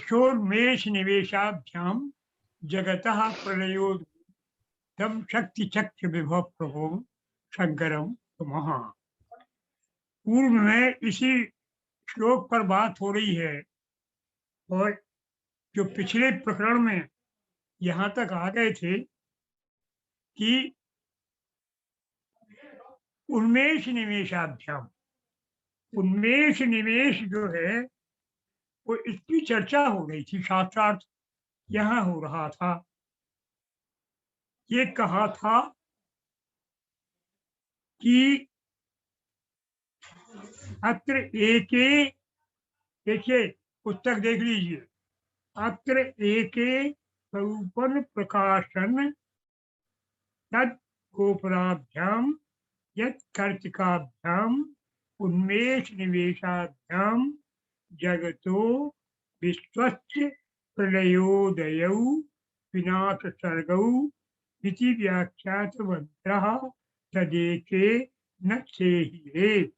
विश्वोन्मेष निवेशाभ्याम जगतः प्रलयोदम शक्ति चक्र विभव प्रभो शंकरम तुमः। पूर्व में इसी श्लोक पर बात हो रही है और जो पिछले प्रकरण में यहाँ तक आ गए थे कि उन्मेष निवेशाभ्याम, उन्मेष निवेश जो है वो इसकी चर्चा हो रही थी, शास्त्रार्थ यहाँ हो रहा था। ये कहा था कि अत्र एके, देखिए पुस्तक देख लीजिए, अत्र एके स्वरूपन प्रकाशन तद गोपराभ्याम यत् कर्तिकाभ्याम उन्मेष निवेशाभ्याम जगतो विश्वस्य प्रलयोदयौ विनाश सर्गौ इति व्याख्यातवन्तः तदेके न सेहि।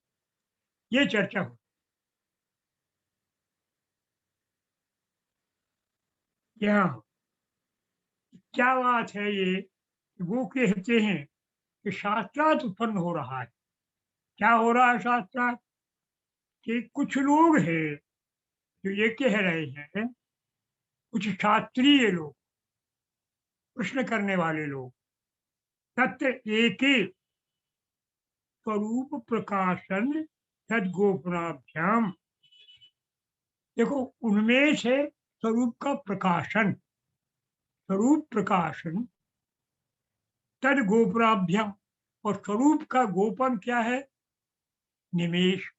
ये चर्चा हो। यहाँ क्या बात है ये? वो कहते हैं कि शास्त्रार्थ उत्पन्न हो रहा है। क्या हो रहा है शास्त्रार्थ? कि कुछ लोग हैं जो ये कह रहे हैं, कुछ शास्त्रीय लोग, प्रश्न करने वाले लोग, तत्र एके स्वरूप प्रकाशन सदगोपनाभ्याम। देखो, उनमें से स्वरूप का प्रकाशन, स्वरूप प्रकाशन तद गोपराभ्याम, और स्वरूप का गोपन क्या है? निमेष।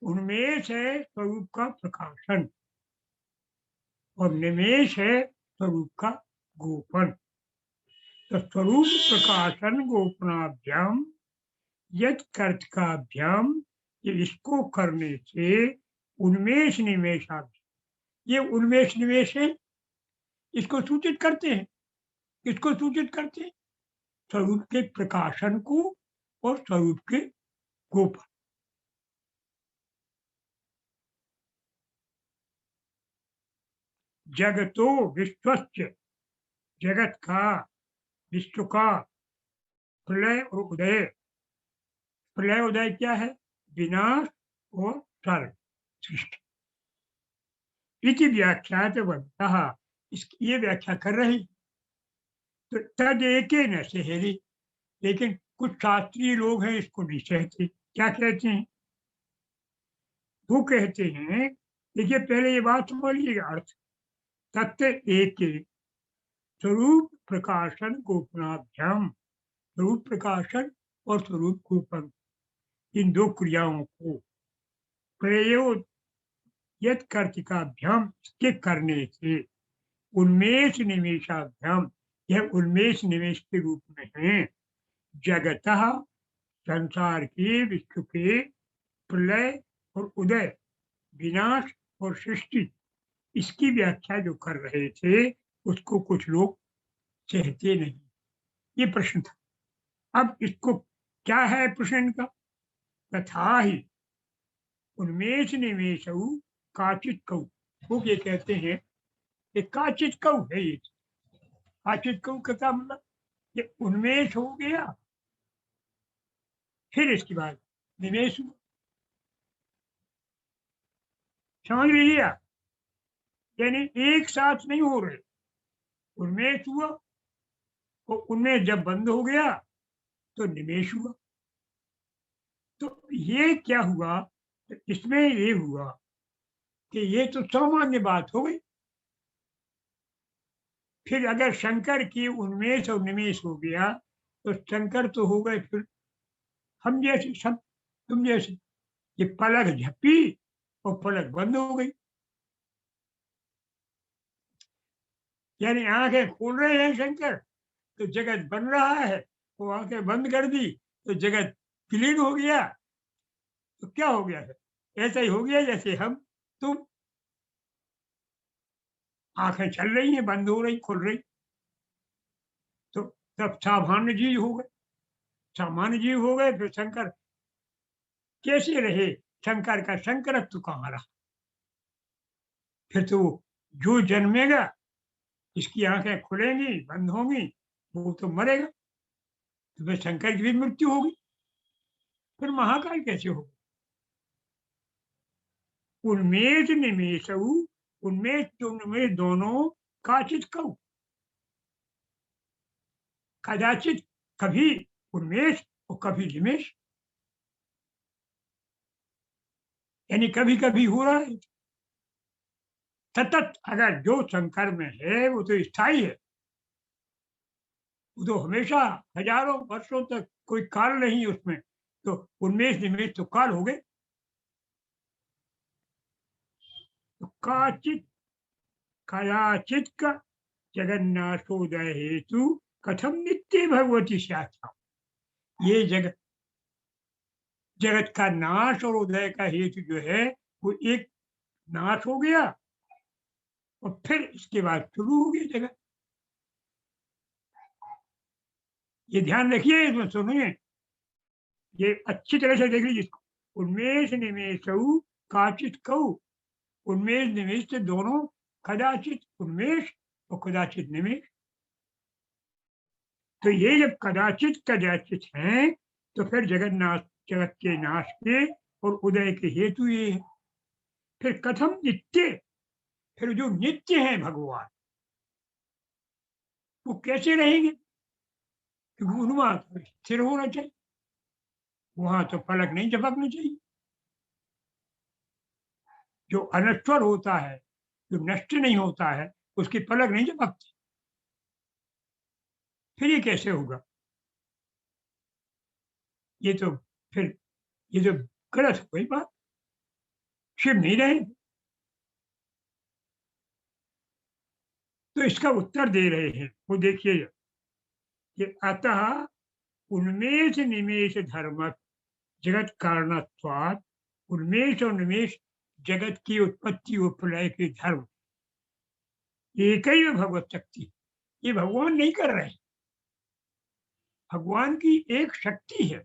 उन्मेष है स्वरूप का प्रकाशन और निमेष है स्वरूप का गोपन। तो स्वरूप प्रकाशन गोपनाभ्याम यद कर्तकाभ्याम, ये इसको करने से उन्मेष निमेषाभ्याम, ये उन्मेष निमेष है, इसको सूचित करते हैं। किसको सूचित करते हैं? स्वरूप के प्रकाशन को और स्वरूप के गोपन। जगतो विश्वस्य, जगत का, विश्व का प्रलय और उदय। प्रलय उदय क्या है? विनाश और सर्ग, सृष्टि। इति व्याख्यातवन्तः, इसकी ये व्याख्या कर रही। तो तद एके न सेहि, लेकिन कुछ शास्त्रीय लोग हैं इसको नहीं सहते। क्या कहते हैं? वो कहते हैं, देखिए पहले ये बात समझिएगा अर्थ। तत्व एके स्वरूप प्रकाशन गोपनाभ्याम, स्वरूप प्रकाशन और स्वरूप गोपन, इन दो क्रियाओं को प्रयोग यद कर्तिकाभ्याम के करने से उन्मेष निमेषाभ्याम, यह उन्मेष निमेष के रूप में है। जगतः, संसार के, विश्व के प्रलय और उदय, विनाश और सृष्टि, इसकी व्याख्या जो कर रहे थे उसको कुछ लोग चाहते नहीं। ये प्रश्न था। अब इसको क्या है प्रश्न इनका? तथा ही उन्मेष निमेषौ काचित कौ, वो ये कहते हैं कि काचित कौ है ये। काचित कौ का मतलब ये उन्मेष हो गया, फिर इसके बाद निमेष हुआ। समझ लीजिए आप, यानी एक साथ नहीं हो रहे। उन्मेष हुआ और उनमें जब बंद हो गया तो निमेष हुआ। तो ये क्या हुआ? तो इसमें ये हुआ कि ये तो सामान्य बात हो गई। फिर अगर शंकर की उन्मेष और निमेष हो गया तो शंकर तो हो गए फिर हम जैसे, सब तुम जैसे। ये पलक झपी और पलक बंद हो गई, यानी आंखें खोल रहे हैं शंकर तो जगत बन रहा है, वो आंखें बंद कर दी तो जगत विलीन हो गया। तो क्या हो गया है? ऐसा ही हो गया जैसे हम तुम, आंखें चल रही हैं, बंद हो रही, खुल रही। तो तब सामान्य जीव हो गए, सामान्य जीव हो गए। फिर शंकर कैसे रहे शंकर का शंकरत्व कहाँ रहा? फिर तो जो जन्मेगा, इसकी आंखें खुलेंगी बंद होंगी, वो तो मरेगा, तो फिर शंकर की भी मृत्यु होगी, फिर महाकाल कैसे होगा? उन्मेष निमेषऊ, उन्मेष तो उन्मेष दोनों, काचित कऊ, कदाचित कभी उन्मेष और कभी निमेष, यानी कभी कभी हो रहा है। सतत अगर जो शंकर में है वो तो स्थायी है, वो तो हमेशा हजारों वर्षों तक कोई काल नहीं है उसमें, तो उन्मेष निमेष तो काल हो गए। तो काचित कदाचित का जगन्नाथोदय हेतु कथम नित्य भगवती शाखा, ये जगत जगत का नाश और उदय का हेतु जो है वो एक नाश हो गया और फिर इसके बाद शुरू हो गई जगत। ये ध्यान रखिए, इसमें सुनिए, ये अच्छी तरह से देख लीजिए इसको। उन्मेष निमेषऊ काचित कऊ, उन्मेष निमेष से दोनों, कदाचित उन्मेष और कदाचित निमेष। तो ये जब कदाचित कदाचित हैं तो फिर जगन्नाथ जगत के नाश के और उदय के हेतु ये है। फिर कथम नित्य, फिर जो नित्य है भगवान वो कैसे रहेंगे? क्योंकि उनमें तो स्थिर होना चाहिए, वहां तो पलक नहीं झपकनी चाहिए। जो अनश्वर होता है, जो नष्ट नहीं होता है, उसकी पलक नहीं झपकती, फिर ये कैसे होगा? ये तो फिर ये तो गलत हो गई बात, शिव नहीं रहे। तो इसका उत्तर दे रहे हैं, वो देखिए कि अतः उन्मेष निमेष धर्म जगत कारणत्वात्, उन्मेष और निमेष जगत की उत्पत्ति और प्रलय के धर्म एक ही भगवत शक्ति, ये भगवान नहीं कर रहे, भगवान की एक शक्ति है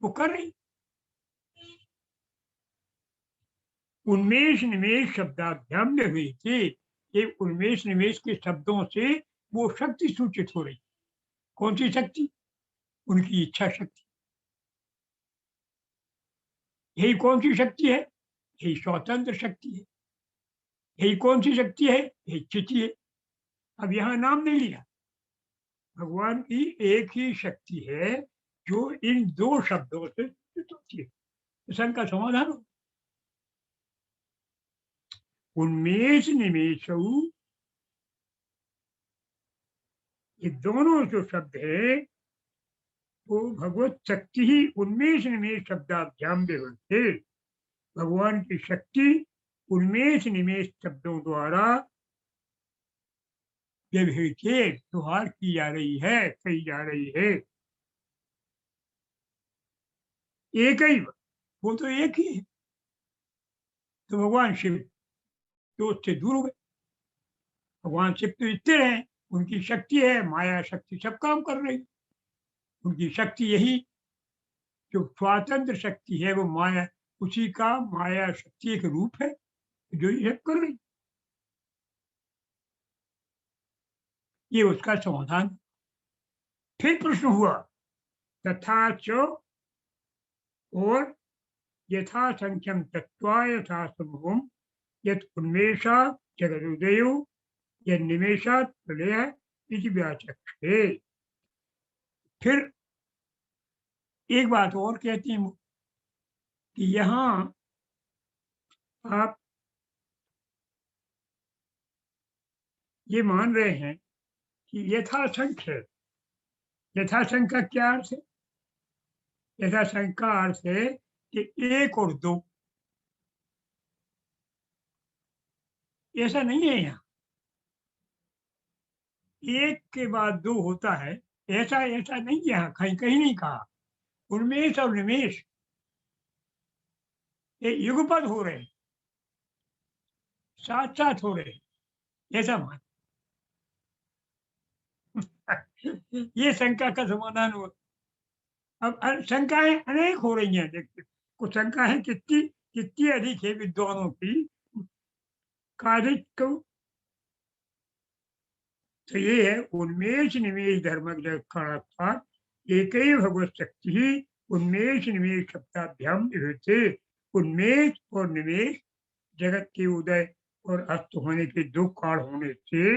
वो कर रही। उन्मेष निमेष शब्दाभ्याम में हुई थी, ये उन्मेष निमेष के शब्दों से वो शक्ति सूचित हो रही। कौन सी शक्ति? उनकी इच्छा शक्ति। यही कौन सी शक्ति है? यही स्वतंत्र शक्ति है। यही कौन सी शक्ति है? यही चिति है। अब यहाँ नाम नहीं लिया, भगवान की एक ही शक्ति है जो इन दो शब्दों से सूचित होती है। प्रश्न का समाधान हो, उन्मेष निमेषऊ, ये दोनों जो शब्द है वो भगवत शक्ति ही उन्मेष निमेष शब्दाभ्याम होते, भगवान की शक्ति उन्मेष निमेष शब्दों द्वारा व्यवहार की जा रही है, कही जा रही है। एक ही, वो तो एक ही है। तो भगवान शिव तो उससे दूर हो गए। भगवान शिव तो स्थिर है, उनकी शक्ति है, माया शक्ति सब काम कर रही। उनकी शक्ति यही जो स्वतंत्र शक्ति है वो माया, उसी का माया शक्ति एक रूप है जो ये कर रही। ये उसका समाधान। फिर प्रश्न हुआ तथा च, और यथा संख्यम तत्वा यथा समूहम यत् उन्मेषा जगदुदयो यन्निमेषात् प्रलय इति व्याचक्षते। फिर एक बात और कहती हूँ कि यहाँ आप ये मान रहे हैं कि यथासंख्य, यथासंख्य का क्या अर्थ है? यथासंख्य का अर्थ है कि एक और दो, ऐसा नहीं है। यहाँ एक के बाद दो होता है, ऐसा ऐसा नहीं, यहाँ कहीं कहीं नहीं कहा। उन्मेष और निमेष ये युगपद हो रहे, साथ साथ हो रहे, ऐसा मान। ये शंका का समाधान हुआ। अब शंकाएं अनेक हो रही हैं, देखते को शंका है कितनी कितनी अधिक है विद्वानों की काधिक को। तो ये है उन्मेष निमेष धर्म जगत एक ही भगवत शक्ति ही उन्मेष निमेष शब्दाभ्याम विभूते। उन्मेष और निमेष जगत के उदय और अस्त होने के दो काल होने से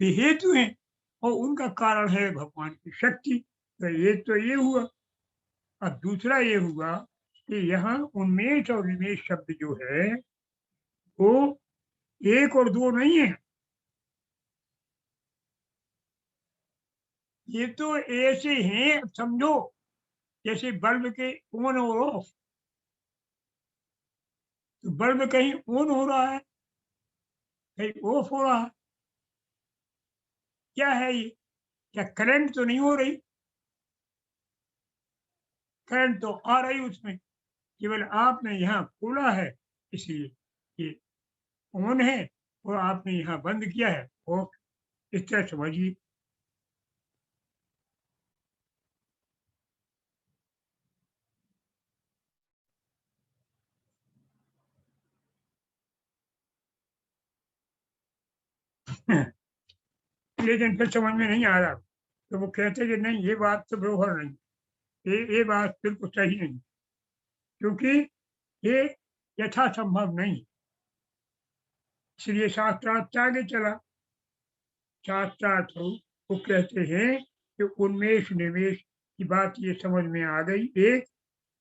भी हेतु हैं और उनका कारण है भगवान की शक्ति। तो ये हुआ। अब दूसरा ये हुआ कि यहाँ उन्मेष और निमेष शब्द जो है वो एक और दो नहीं है। ये तो ऐसे हैं, समझो जैसे बल्ब के ऑन और ऑफ। तो बल्ब कहीं ऑन हो रहा है, कहीं ऑफ हो रहा है। क्या है ये? क्या करंट तो नहीं हो रही? करंट तो आ रही उसमें, केवल आपने यहाँ खोला है इसलिए ये ऑन है और आपने यहाँ बंद किया है ऑफ। इस तरह समझिए। लेकिन फिर समझ में नहीं आ रहा तो वो कहते कि नहीं ये बात तो बरोबर नहीं, ये बात बिल्कुल सही नहीं, क्योंकि ये यथासंभव नहीं। इसलिए शास्त्रार्थ आगे चला। शास्त्रार्थ वो कहते हैं कि उन्मेष निवेश की बात ये समझ में आ गई एक।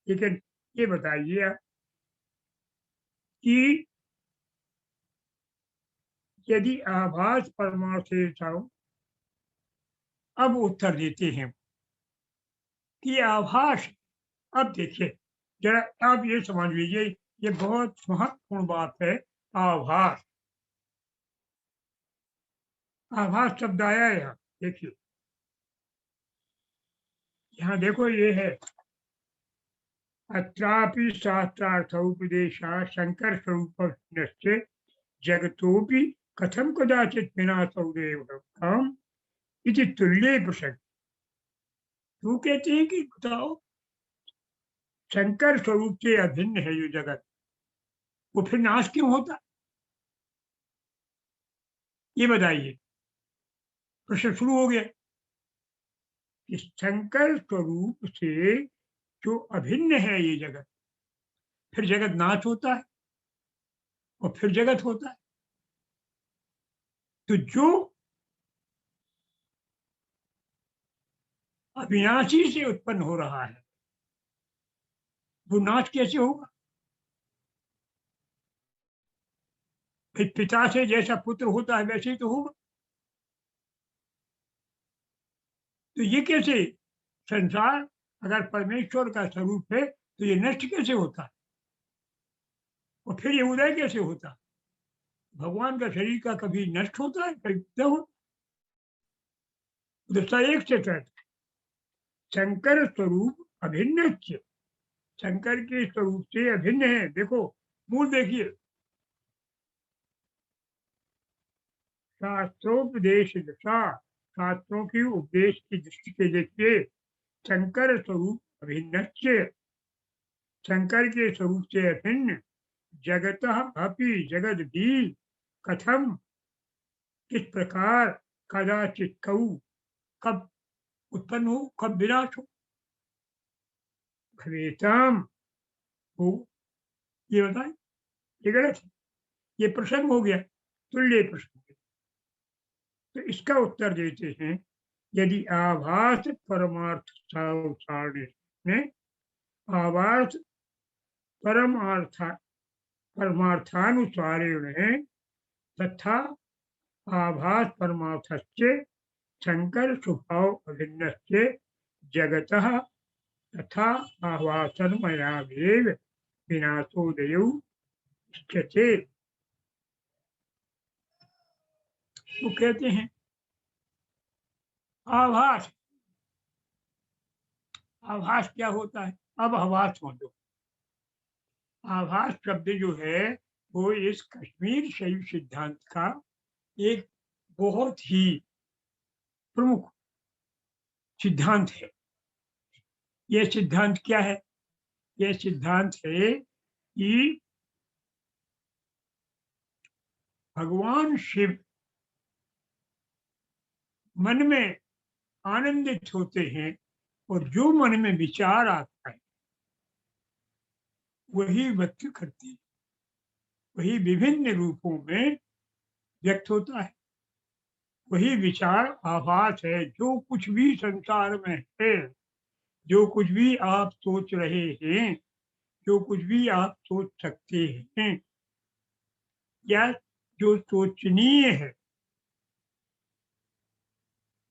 लेकिन ये बताइए आप कि यदि आभास परमार्थ से चाहो, अब उत्तर देते हैं कि आभास। अब देखिए जरा आप ये समझ लीजिए, ये बहुत महत्वपूर्ण बात है। आभास, आभास शब्द आया यहाँ, देखिए यहाँ देखो ये है अत्रापि शास्त्रार्थोपदेशा शंकर स्वरूप जगतोपि कथम कदाचित विनाशौ देवम इति तुल्ये प्रसंग। तो कहते हैं कि बताओ शंकर स्वरूप से अभिन्न है ये जगत, वो फिर नाश क्यों होता? ये बताइए। प्रश्न शुरू हो गया कि शंकर स्वरूप से जो अभिन्न है ये जगत, फिर जगत नाश होता है और फिर जगत होता है। तो जो अविनाशी से उत्पन्न हो रहा है वो नाश कैसे होगा? फिर पिता से जैसा पुत्र होता है वैसे ही तो होगा। तो ये कैसे? संसार अगर परमेश्वर का स्वरूप है तो ये नष्ट कैसे होता है और फिर ये उदय कैसे होता है? भगवान का शरीर का कभी नष्ट होता है, कभी उदय होता है। दूसरा एक से शंकर स्वरूप अभिन्न, शंकर के स्वरूप से अभिन्न है। देखो मूल देखिए, शास्त्रोपदेश दशा, शास्त्रों की उपदेश की दृष्टि से देखिए शंकर स्वरूप अभिन्न, शंकर के स्वरूप से अभिन्न जगत अपि, जगत भी कथम, किस प्रकार, कदाचित कऊ, कब उत्पन्न हो, कब विनाश हो, भवेताम हो, ये बताए। ये गलत है, ये प्रसंग हो गया, तुल्य प्रसंग। तो इसका उत्तर देते हैं यदि आभास परमार्थ सारणी में आभास परमार्थ परमार्थानुसारेण तथा आभास परमार्थस्य शंकर स्वभाव अभिन्नस्य जगतः तथा आभासन्मयावेव विनाशोदयौ इष्यते। वो कहते हैं आभास, आभास क्या होता है? अब आभास हो दो। आभास शब्द जो है वो इस कश्मीर शैव सिद्धांत का एक बहुत ही प्रमुख सिद्धांत है। यह सिद्धांत क्या है यह सिद्धांत है कि भगवान शिव मन में आनंदित होते हैं और जो मन में विचार आता है वही व्यक्त करते हैं, वही विभिन्न रूपों में व्यक्त होता है। वही विचार आभास है। जो कुछ भी संसार में है, जो कुछ भी आप सोच रहे हैं, जो कुछ भी आप सोच सकते हैं या जो सोचनीय है,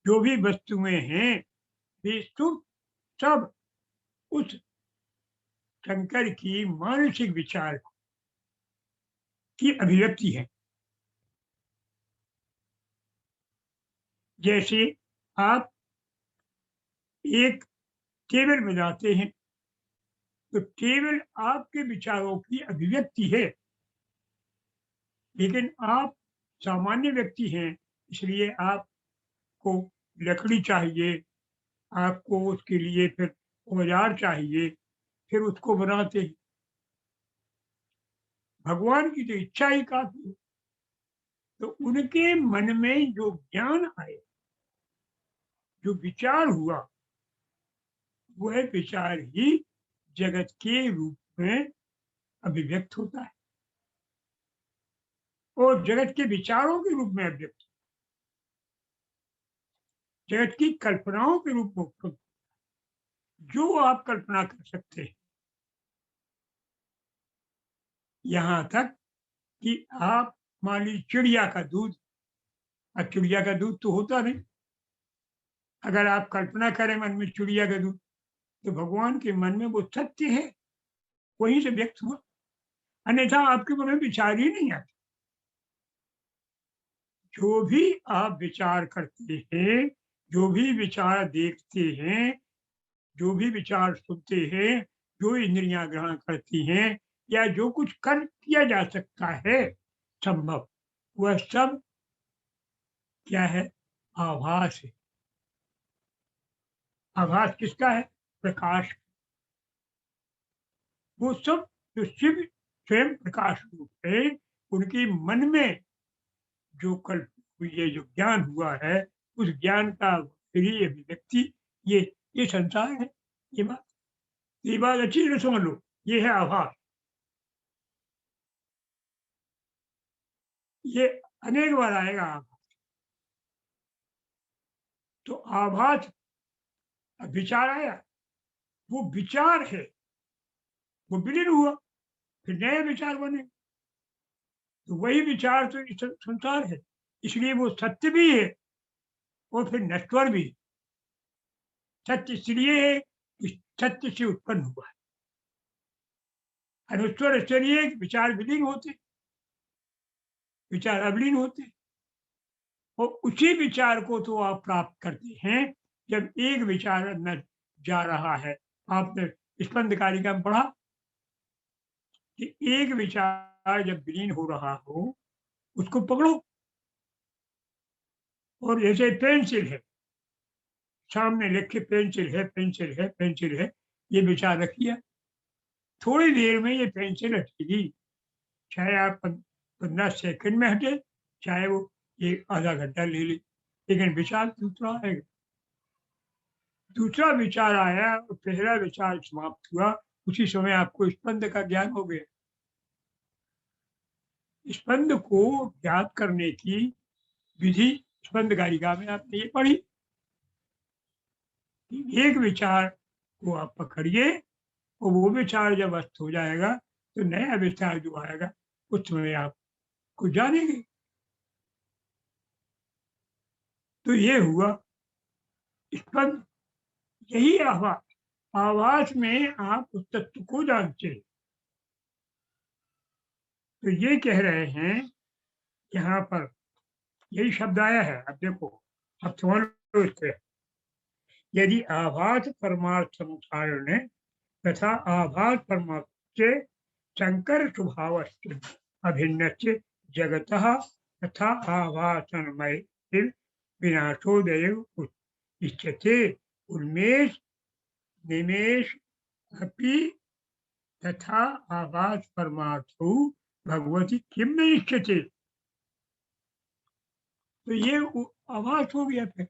जो भी वस्तुएं हैं, वे सब उस शंकर की मानसिक विचार की अभिव्यक्ति है। जैसे आप एक टेबल बनाते हैं तो टेबल आपके विचारों की अभिव्यक्ति है, लेकिन आप सामान्य व्यक्ति हैं, इसलिए आपको लकड़ी चाहिए, आपको उसके लिए फिर औजार चाहिए, फिर उसको बनाते हैं। भगवान की तो इच्छा ही काफी है। तो उनके मन में जो ज्ञान आए, जो विचार हुआ, वह विचार ही जगत के रूप में अभिव्यक्त होता है और जगत के विचारों के रूप में अभिव्यक्त, जगत की कल्पनाओं के रूप में, जो आप कल्पना कर सकते हैं। यहाँ तक कि आप मान लीजिए चिड़िया का दूध, और चिड़िया का दूध तो होता नहीं। अगर आप कल्पना करें मन में चिड़िया का दूध, तो भगवान के मन में वो सत्य है, वहीं से व्यक्त हुआ, अन्यथा आपके मन में विचार ही नहीं आता। जो भी आप विचार करते हैं, जो भी विचार देखते हैं, जो भी विचार सुनते हैं, जो इंद्रियां ग्रहण करती हैं, या जो कुछ कर किया जा सकता है संभव, वह सब क्या है? आभास है। आभास किसका है? प्रकाश। वो सब जो शिव स्वयं प्रकाश रूप है, उनके मन में जो कल्प ये जो ज्ञान हुआ है, उस ज्ञान का फ्री अभिव्यक्ति ये संसार है। ये बात अच्छी तरह समझ लो। ये है आभास। ये अनेक बार आएगा आभास। तो आभास, विचार आया, वो विचार है, वो विलीन हुआ, फिर नया विचार बने, तो वही विचार तो इस संसार है। इसलिए वो सत्य भी है और फिर नश्वर भी है। सत्य इसलिए है कि सत्य से उत्पन्न हुआ है। अनुस्वर इसलिए विचार विलीन होते, विचार अविलीन होते, और उसी विचार को तो आप प्राप्त करते हैं जब एक विचार अंदर जा रहा है। आपने स्पंद कारिका में पढ़ा कि एक विचार जब विलीन हो रहा हो, उसको पकड़ो। और जैसे पेंसिल है, सामने लिखे पेंसिल है, पेंसिल है, पेंसिल है, ये विचार रखिए, थोड़ी देर में ये पेंसिल हटेगी। चाहे आप 15 सेकंड में हटे, चाहे वो एक आधा घंटा ले ले, लेकिन विचार दूसरा आएगा। दूसरा विचार आया और पहला विचार समाप्त हुआ, उसी समय आपको स्पंद का ज्ञान हो गया। स्पंद को ज्ञात करने की विधि स्पंद कारिका में आपने ये पढ़ी कि एक विचार को आप पकड़िए और वो विचार जब अस्त हो जाएगा तो नया विचार जो आएगा उस समय आप को जानेंगे। तो ये हुआ स्पंद। यही आभास। आभास में आप उस तत्व को जानते हैं। तो ये कह रहे हैं यहाँ पर, यही शब्द आया है। अब देखो, अब समझ लो इसको। यदि आभास परमार्थ समुदाय तथा आभास परमार्थ से शंकर स्वभाव अभिन्न जगत तथा आभासमय विनाशोदय उच्यते। उन्मेष निमेष अपि तथा आभास परमार्थो भगवती किम न इच्छते। तो ये आभास हो गया। फिर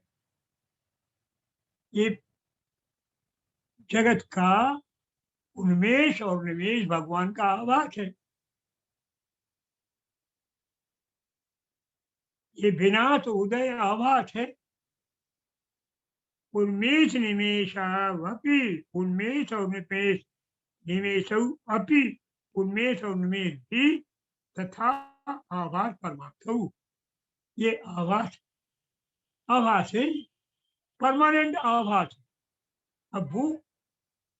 ये जगत का उन्मेष और निवेश भगवान का आभास है। ये विनाश उदय आभास है। उन्मेष निमेषावपि, उन्मेष और निमेष, निमेषौ अपि, उन्मेष और निमेष भी, तथा आभास परमार्थौ, ये आभास, आभास है, परमानेंट आभास है। अब वो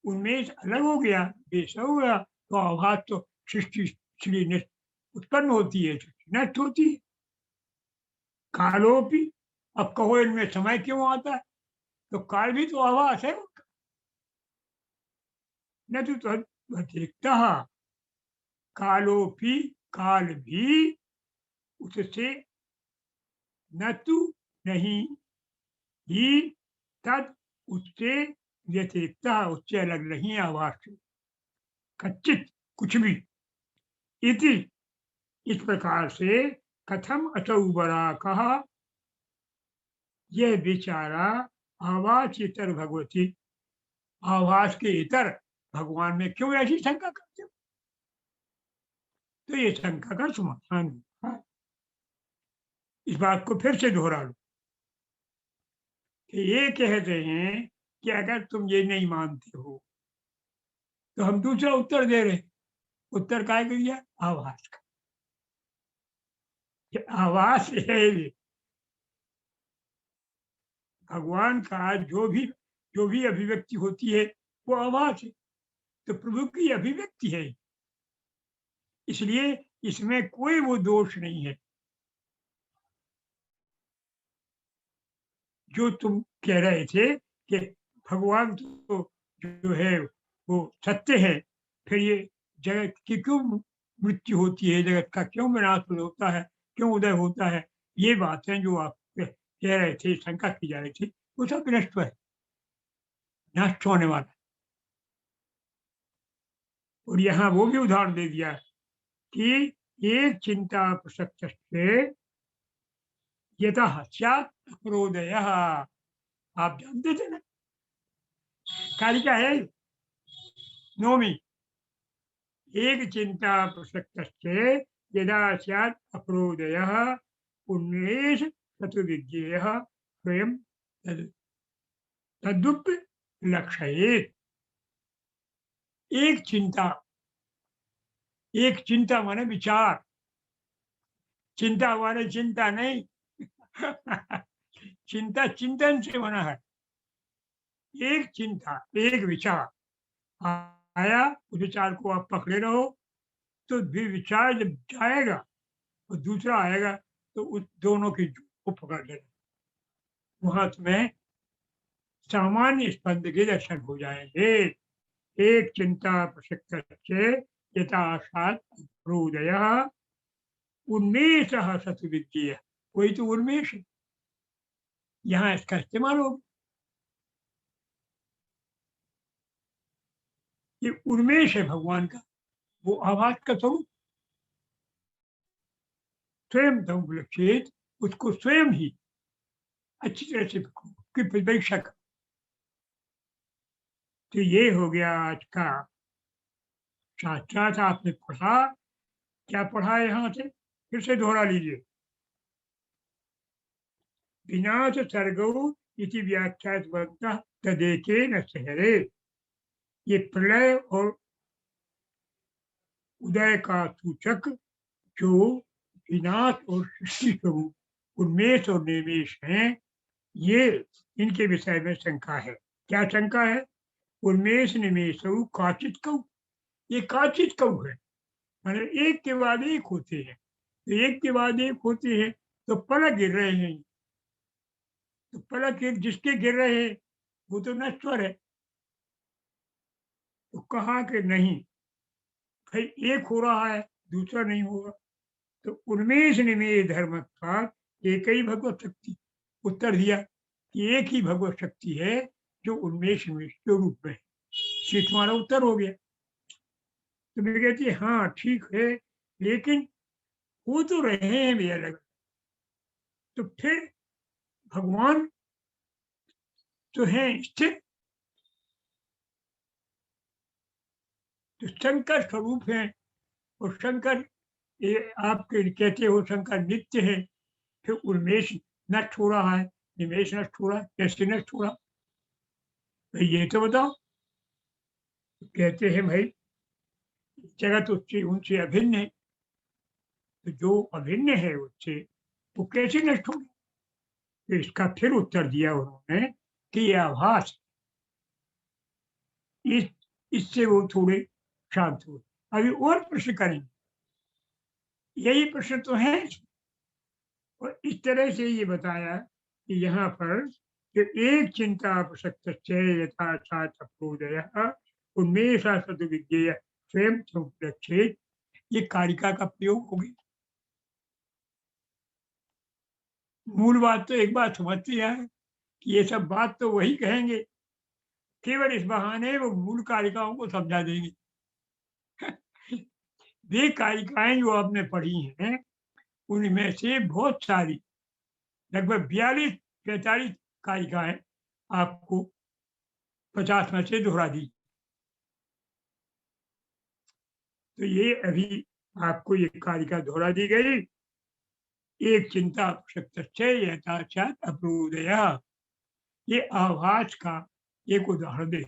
उन्मेष अलग हो गया, बेस हो गया, तो आभास तो सृष्टि श्री उत्पन्न होती है, सृष्टि नष्ट होती है। कालोपी, अब कहो इनमें समय क्यों आता है, तो काल भी तो आभास है उनका। न तो अतिरिक्त कालोपी, काल भी उससे न तो नहीं ही, तद उससे व्यतिरिक्त, उससे अलग नहीं आभास से, कच्चित कुछ भी। इति, इस प्रकार से कथम असौ बरा कहा, यह बेचारा आवास इतर भगवती, आवास के इतर भगवान में क्यों ऐसी शंका करते हो। तो ये शंका का समाधान है। इस बात को फिर से दोहरा लो कि ये कहते हैं कि अगर तुम ये नहीं मानते हो तो हम दूसरा उत्तर दे रहे हैं। उत्तर काय का दिया, आवास का। कि आवास है ये भगवान का, जो भी अभिव्यक्ति होती है वो आवास है। तो प्रभु की अभिव्यक्ति है, इसलिए इसमें कोई वो दोष नहीं है। जो तुम कह रहे थे कि भगवान तो जो है वो सत्य है, फिर ये जगत की क्यों मृत्यु होती है, जगत का क्यों विनाश होता है, क्यों उदय होता है, ये बातें जो आप कह रहे थे, शंका की जा रही थी, वो सब नष्ट है, नष्ट होने वाला। और यहाँ वो भी उदाहरण दे दिया कि एक चिंता प्रसक्त से यतः स्यात् अक्रोधयः, आप जानते थे ना, कारिका है नौमी, एक चिंता प्रसक्त यदा स्यात् अक्रोधयः उन्मेष चतुर्विज्ञेयः स्वयं तद्रुप लक्षयेत्। एक चिंता, एक चिंता माने विचार, चिंता माने चिंता नहीं चिंता चिंतन से बना है। एक चिंता, एक विचार आया, उस विचार को आप पकड़े रहो, तो विचार जब जाएगा और दूसरा आएगा तो उस दोनों की को पकड़ लेना, वहां तुम्हें सामान्य स्पंद के दर्शन हो जाएंगे। एक चिंता प्रसक्त यथाशात हृदय उन्मेष सतुविद्य, कोई तो उन्मेष यहाँ इसका इस्तेमाल हो। ये उन्मेष है भगवान का, वो आवाज का स्वरूप, स्वयं तमुपलक्षित, उसको स्वयं ही अच्छी तरह से की परीक्षा कर। तो ये हो गया आज का शास्त्रार्थ। आपने पढ़ा, क्या पढ़ा है यहाँ से, फिर से दोहरा लीजिए। विनाश सर्गौ इति व्याख्यातवन्तः तदेकेन सहरे, ये प्रलय और उदय का सूचक जो विनाश और सृष्टि स्वरूप उन्मेष और निवेश हैं, ये इनके विषय में शंका है। क्या शंका है, उन्मेष निमेश काचित कऊ, ये काचित कऊ है, मतलब एक के बाद एक होते हैं, तो एक के बाद एक होते हैं, तो पलक गिर रहे हैं, तो पलक एक जिसके गिर रहे हैं वो तो नश्वर है। तो कहा कि नहीं भाई, एक हो रहा है दूसरा नहीं होगा, तो उन्मेष निमेष धर्म का एक ही भगवत शक्ति, उत्तर दिया कि एक ही भगवत शक्ति है जो उन्मेष निमेष के रूप में है। ये तुम्हारा उत्तर हो गया। तो मैं कहती हाँ ठीक है, लेकिन वो तो रहे हैं भी अलग। तो फिर भगवान तो है स्थिर, तो शंकर स्वरूप है। और शंकर, ये आपके कहते हो शंकर नित्य है, फिर उन्मेष नष्ट हो रहा है, निमेष नष्ट हो रहा है, कैसे नष्ट हो रहा? भाई ये तो बताओ। कहते हैं भाई जगत उससे उनसे अभिन्न है, तो जो अभिन्न है उससे वो कैसे नष्ट होगा? तो इसका फिर उत्तर दिया उन्होंने कि ये आभास, इस इससे वो थोड़े शांत हुए। अभी और प्रश्न करेंगे, यही प्रश्न तो है। और इस तरह से ये बताया कि यहाँ पर कि एक चिंता प्रसक्त यथा अप्रोदय उन्मेषा सद्विज्ञेय स्वयं समुपलक्षेत, ये कारिका का प्रयोग हो गया। मूल बात तो एक बात समझती है कि ये सब बात तो वही कहेंगे, केवल इस बहाने वो मूल कारिकाओं को समझा देंगे। वे कारिकाएं जो आपने पढ़ी हैं, उनमें से बहुत सारी, लगभग 42-43 कारिकाएं आपको 50 में से दोहरा दी। तो ये अभी आपको ये कारिका दोहरा दी गई। एक चिंता प्रसक्तस्य यथाचार अप्रोदय, ये आभास का एक उदाहरण दे।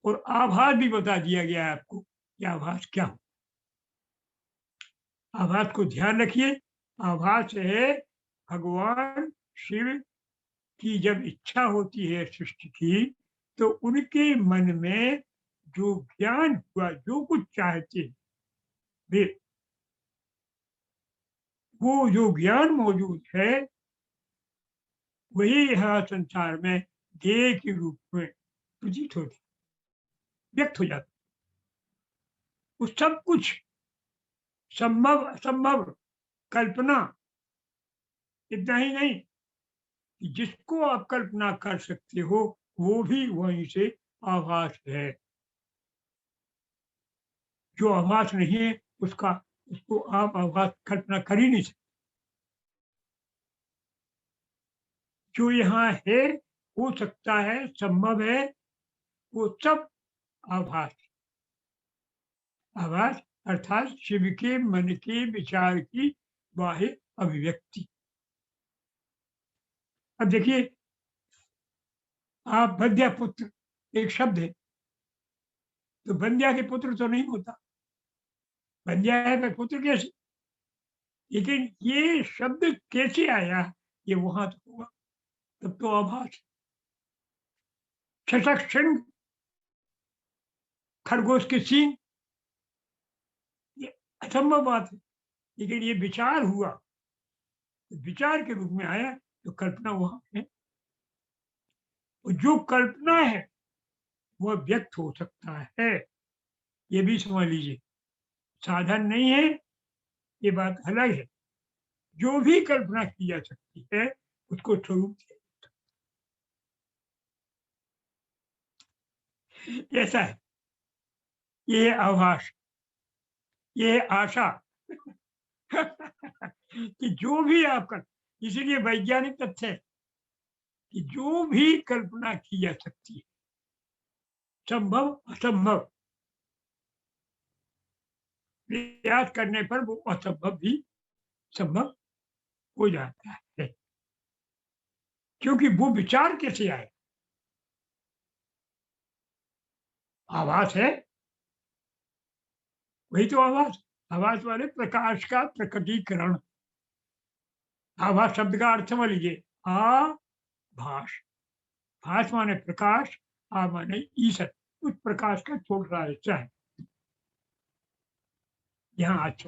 और आभास भी बता दिया गया है आपको कि आभास क्या हो। आभास को ध्यान रखिए, आभास है भगवान शिव की जब इच्छा होती है सृष्टि की, तो उनके मन में जो ज्ञान हुआ, जो कुछ चाहते हैं, वे वो जो ज्ञान मौजूद है, वही यहाँ संसार में देह के रूप में प्रतीत होती, व्यक्त हो जाता। वो सब कुछ संभव असंभव कल्पना, इतना ही नहीं कि जिसको आप कल्पना कर सकते हो वो भी वहीं से आभास है। जो आभास नहीं है उसका, उसको आप आभास कल्पना कर ही नहीं सकते। जो यहाँ है, हो सकता है, संभव है, वो सब आभास। आभास अर्थात शिव के मन के विचार की बाह्य अभिव्यक्ति। अब देखिए, आप बंध्या पुत्र एक शब्द है, तो बंध्या के पुत्र तो नहीं होता, बंध्या है पर पुत्र कैसे? लेकिन ये शब्द कैसे आया, ये वहां तो होगा, तब तो आभास। शशक सिंह, खरगोश के सींग, ये असंभव बात है, लेकिन ये विचार हुआ, तो विचार के रूप में आया, तो कल्पना वहां है। और जो कल्पना है वह व्यक्त हो सकता है, ये भी समझ लीजिए। साधन नहीं है, ये बात अलग है। जो भी कल्पना की जा सकती है उसको स्वरूप ऐसा है। ये है आभास, ये है आशा। कि जो भी आप कर, इसीलिए वैज्ञानिक तथ्य है कि जो भी कल्पना की जा सकती है, संभव असंभव, प्रयास करने पर वो असंभव भी संभव हो जाता है। क्योंकि वो विचार कैसे आए? आभास है, वही तो आभास। आभास वाले प्रकाश का प्रकटीकरण। आभास शब्द का अर्थ समझ लीजिए, भास, भास माने प्रकाश, आ माने ईसत, उस प्रकाश का छोटा सा हिस्सा है। यहाँ आज